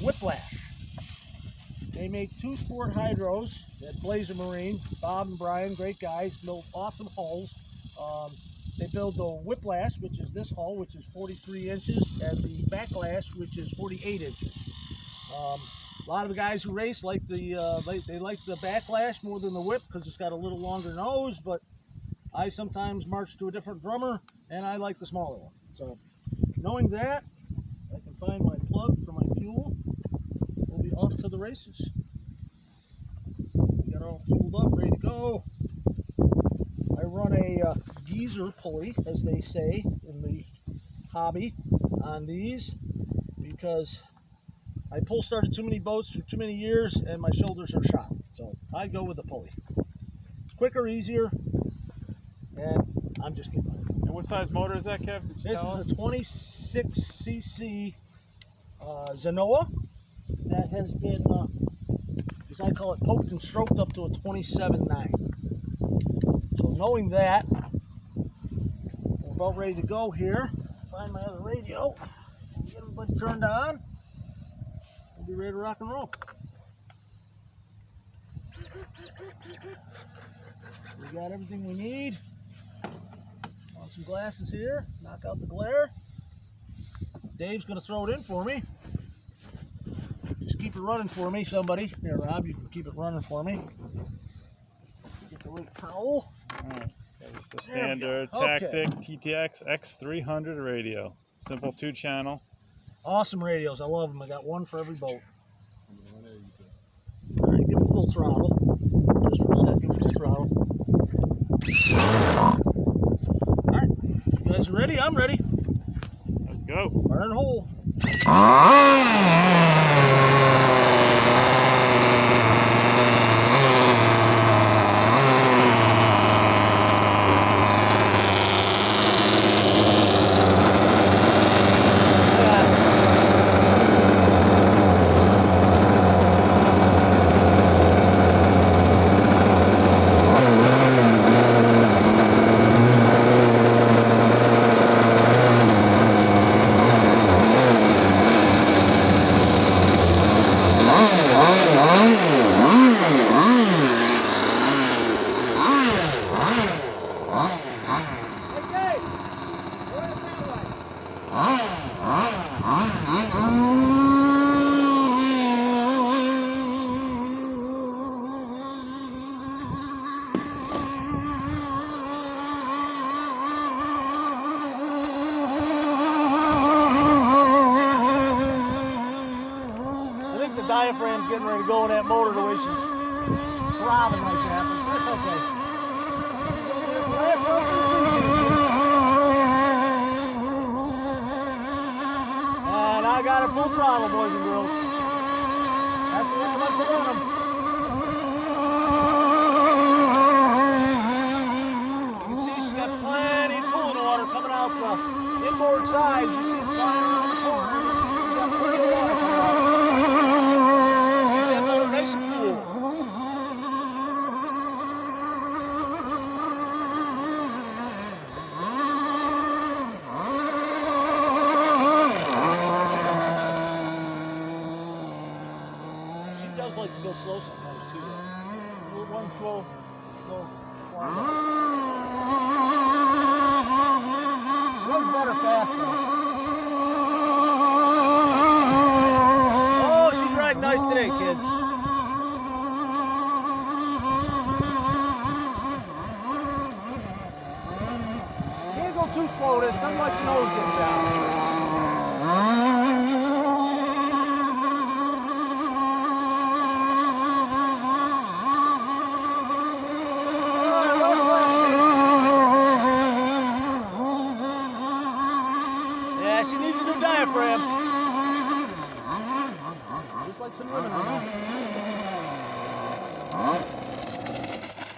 Whiplash. They make 2 sport hydros at Blazer Marine. Bob and Brian, great guys, build awesome hulls. They build the Whiplash, which is this hull, which is 43 inches, and the Backlash, which is 48 inches. A lot of the guys who race like the they like the Backlash more than the Whip because it's got a little longer nose, but I sometimes march to a different drummer, and I like the smaller one. So, knowing that, I can find my plug for my fuel. We'll be off to the races. We got it all fueled up, ready to go. I run a geezer pulley, as they say in the hobby, on these because I pull started too many boats for too many years and my shoulders are shot. So I go with the pulley. Quicker, easier, and I'm just kidding. And what size motor is that, Kev? This is a 26cc Zenoa that has been, as I call it, poked and stroked up to a 27.9. So knowing that, we're about ready to go here. Find my other radio, get everybody turned on. We'll be ready to rock and roll. We got everything we need. On some glasses here, knock out the glare. Dave's gonna throw it in for me. Just keep it running for me, somebody. Here, Rob, you can keep it running for me. Get the right towel. Alright, there's the standard Tactic TTX X300 radio. Simple 2-channel. Awesome radios, I love them. I got one for every boat. Alright, give it full throttle. Just for a second, full throttle. Alright, you guys are ready? I'm ready. Let's go. Fire and hole. Diaphragm's getting ready to go in that motor the way she's throbbing like that, but that's okay. And I got it full throttle, boys and girls. That's the way I like to run them. You can see she's got plenty of coolant water coming out the inboard sides. You see it flying around the corner. She's got plenty of water coming out. Nice and cool. She does like to go slow sometimes too. One slow fly. Runs better fast though. Oh, she's riding nice today, kids. Too slow, there's nothing like the nose getting down. Yeah, she needs a new diaphragm. Just like some women on that.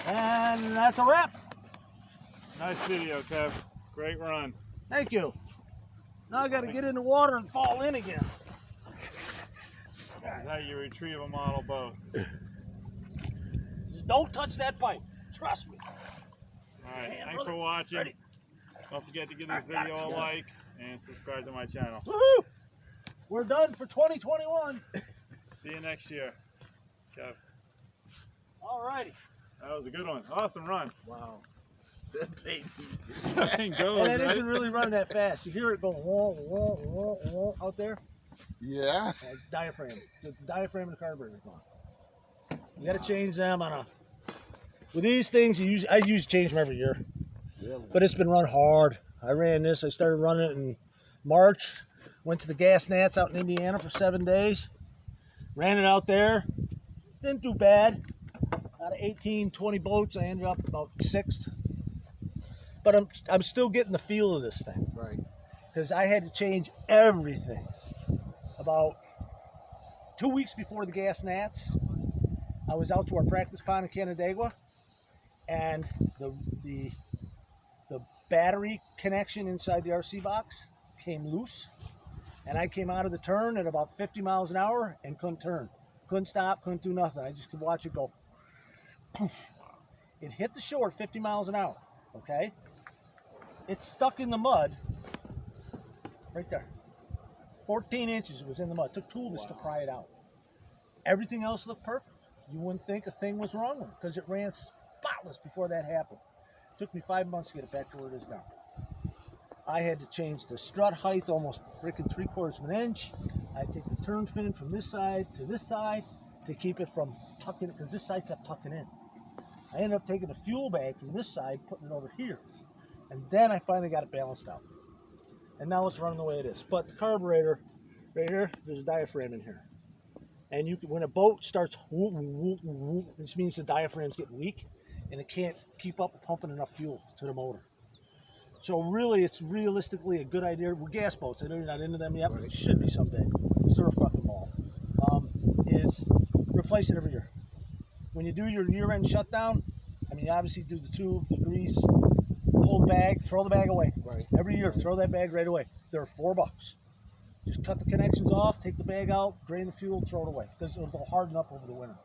And that's a wrap. Nice video, Kev. Great run. Thank you. Now I got to get in the water and fall in again. This is how you retrieve a model boat. Just don't touch that pipe. Trust me. Alright, thanks for watching. Ready. Don't forget to give this video a like and subscribe to my channel. Woohoo! we're done for 2021. See you next year. Kev. All righty. That was a good one. Awesome run. Wow. That baby. Fucking goes, And it right? isn't really running that fast. You hear it go whoa, whoa, whoa, whoa out there. Yeah. It's diaphragm. The diaphragm and the carburetor is gone. You got to change them on a. With these things, I usually change them every year. Really? But it's been run hard. I ran this. I started running it in March. Went to the Gas Nats out in Indiana for 7 days. Ran it out there. Didn't do bad. Out of 18, 20 boats, I ended up about 6th. But I'm still getting the feel of this thing. Right. Because I had to change everything. About 2 weeks before the Gas Nats, I was out to our practice pond in Canandaigua, and the battery connection inside the RC box came loose, and I came out of the turn at about 50 miles an hour and couldn't turn. Couldn't stop, couldn't do nothing. I just could watch it go poof. It hit the shore at 50 miles an hour, okay? It's stuck in the mud right there. 14 inches it was in the mud. It took 2 of us to pry it out. Everything else looked perfect. You wouldn't think a thing was wrong with it because it ran spotless before that happened. It took me 5 months to get it back to where it is now. I had to change the strut height almost freaking 3/4 of an inch. I take the turn fin from this side to this side to keep it from tucking, because this side kept tucking in. I ended up taking the fuel bag from this side, putting it over here. And then I finally got it balanced out. And now it's running the way it is. But the carburetor, right here, there's a diaphragm in here. And when a boat starts whoop, whoop, whoop, this means the diaphragm's getting weak and it can't keep up pumping enough fuel to the motor. So really, it's realistically a good idea. We're gas boats. I know you're not into them yet, but it should be someday. Because they're a fucking ball. Is replace it every year. When you do your year-end shutdown, I mean, you obviously do the tube, the grease, pull the bag, throw the bag away. Right. Every year, throw that bag right away. They're $4. Just cut the connections off, take the bag out, drain the fuel, throw it away. Because it'll harden up over the winter.